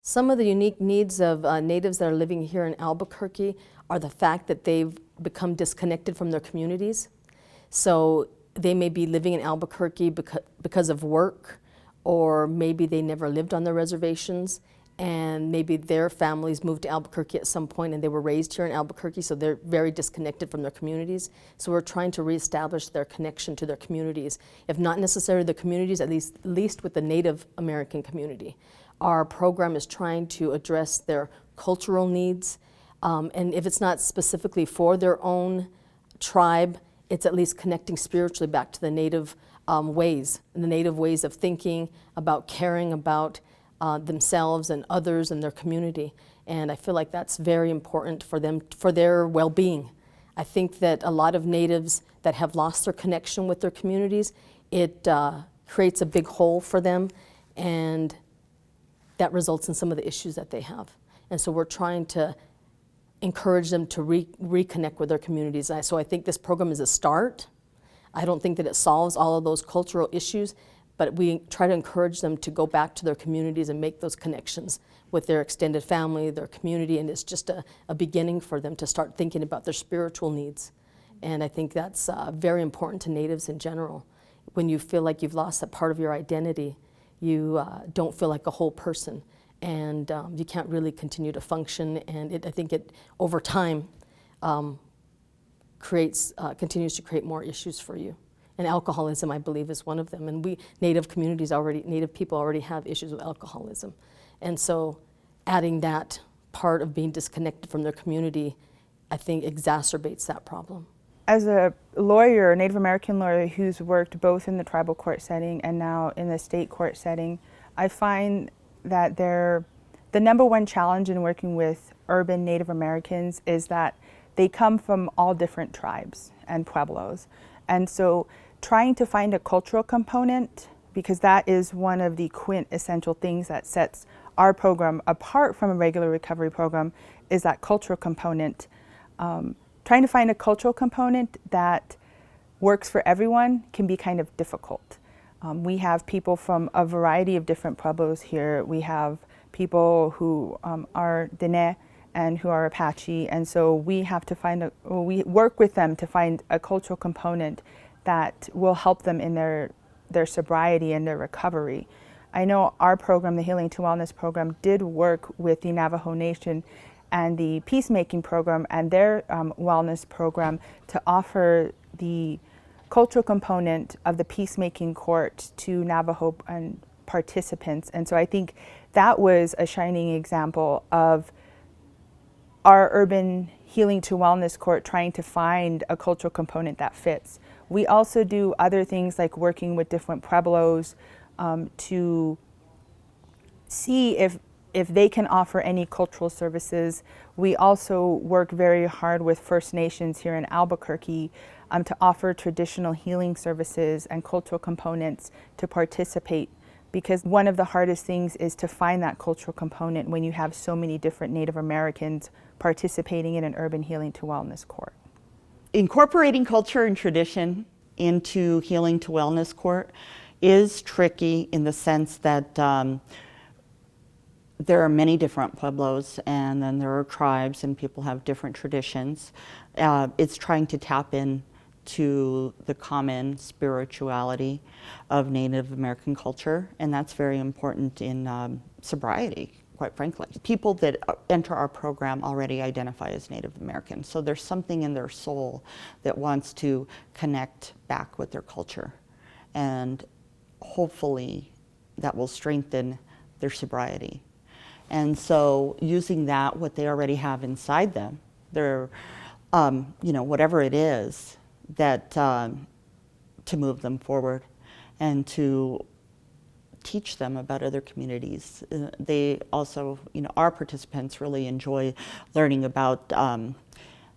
Some of the unique needs of natives that are living here in Albuquerque are the fact that they've become disconnected from their communities. So they may be living in Albuquerque because of work, or maybe they never lived on the reservations, and maybe their families moved to Albuquerque at some point and they were raised here in Albuquerque, so they're very disconnected from their communities. So we're trying to reestablish their connection to their communities, if not necessarily the communities, at least with the Native American community. Our program is trying to address their cultural needs, and if it's not specifically for their own tribe, it's at least connecting spiritually back to the Native ways, and the Native ways of thinking, about caring about themselves and others and their community. And I feel like that's very important for them, for their well-being. I think that a lot of Natives that have lost their connection with their communities, it creates a big hole for them, and that results in some of the issues that they have. And so we're trying to encourage them to reconnect with their communities. So I think this program is a start. I don't think that it solves all of those cultural issues, but we try to encourage them to go back to their communities and make those connections with their extended family, their community, and it's just a beginning for them to start thinking about their spiritual needs. And I think that's very important to Natives in general. When you feel like you've lost that part of your identity, you don't feel like a whole person, and you can't really continue to function, and I think it, over time, continues to create more issues for you. And alcoholism, I believe, is one of them. And we, Native people already have issues with alcoholism. And so adding that part of being disconnected from their community, I think exacerbates that problem. As a lawyer, a Native American lawyer who's worked both in the tribal court setting and now in the state court setting, I find that the number one challenge in working with urban Native Americans is that they come from all different tribes and pueblos. And so trying to find a cultural component, because that is one of the quintessential things that sets our program apart from a regular recovery program, is that cultural component. Trying to find a cultural component that works for everyone can be kind of difficult. We have people from a variety of different pueblos here. We have people who are Dene and who are Apache, and so we have to we work with them to find a cultural component that will help them in their sobriety and their recovery. I know our program, the Healing to Wellness program, did work with the Navajo Nation and the peacemaking program and their wellness program to offer the cultural component of the peacemaking court to Navajo and participants. And so I think that was a shining example of our urban Healing to Wellness court trying to find a cultural component that fits. We also do other things like working with different pueblos to see if they can offer any cultural services. We also work very hard with First Nations here in Albuquerque to offer traditional healing services and cultural components to participate, because one of the hardest things is to find that cultural component when you have so many different Native Americans participating in an urban Healing to Wellness court. Incorporating culture and tradition into Healing to Wellness court is tricky in the sense that there are many different pueblos, and then there are tribes, and people have different traditions. It's trying to tap in to the common spirituality of Native American culture, and that's very important in sobriety, quite frankly. People that enter our program already identify as Native American, so there's something in their soul that wants to connect back with their culture, and hopefully that will strengthen their sobriety. And so using that, what they already have inside them, their, whatever it is, that to move them forward and to teach them about other communities. They also, our participants really enjoy learning about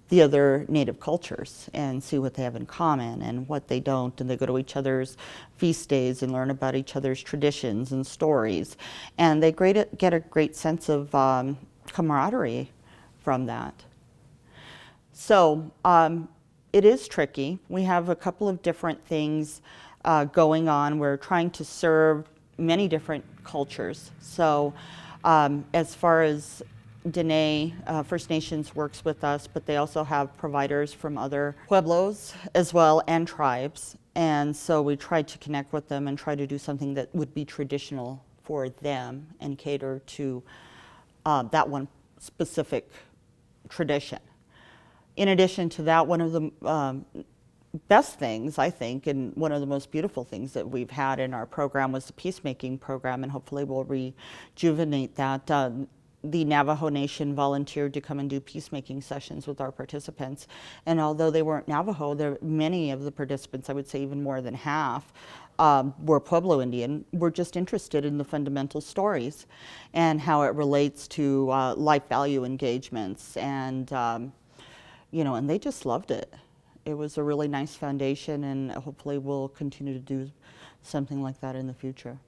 the other Native cultures and see what they have in common and what they don't, and they go to each other's feast days and learn about each other's traditions and stories, and they get a great sense of camaraderie from that. So it is tricky. We have a couple of different things going on. We're trying to serve many different cultures. So As far as Dene, First Nations works with us, but they also have providers from other pueblos as well and tribes. And so we try to connect with them and try to do something that would be traditional for them and cater to that one specific tradition. In addition to that, one of the best things, I think, and one of the most beautiful things that we've had in our program was the peacemaking program, and hopefully we'll rejuvenate that. The Navajo Nation volunteered to come and do peacemaking sessions with our participants. And although they weren't Navajo, many of the participants, I would say even more than half, were Pueblo Indian, were just interested in the fundamental stories and how it relates to life value engagements. And, you know, and they just loved it. It was a really nice foundation, and hopefully we'll continue to do something like that in the future.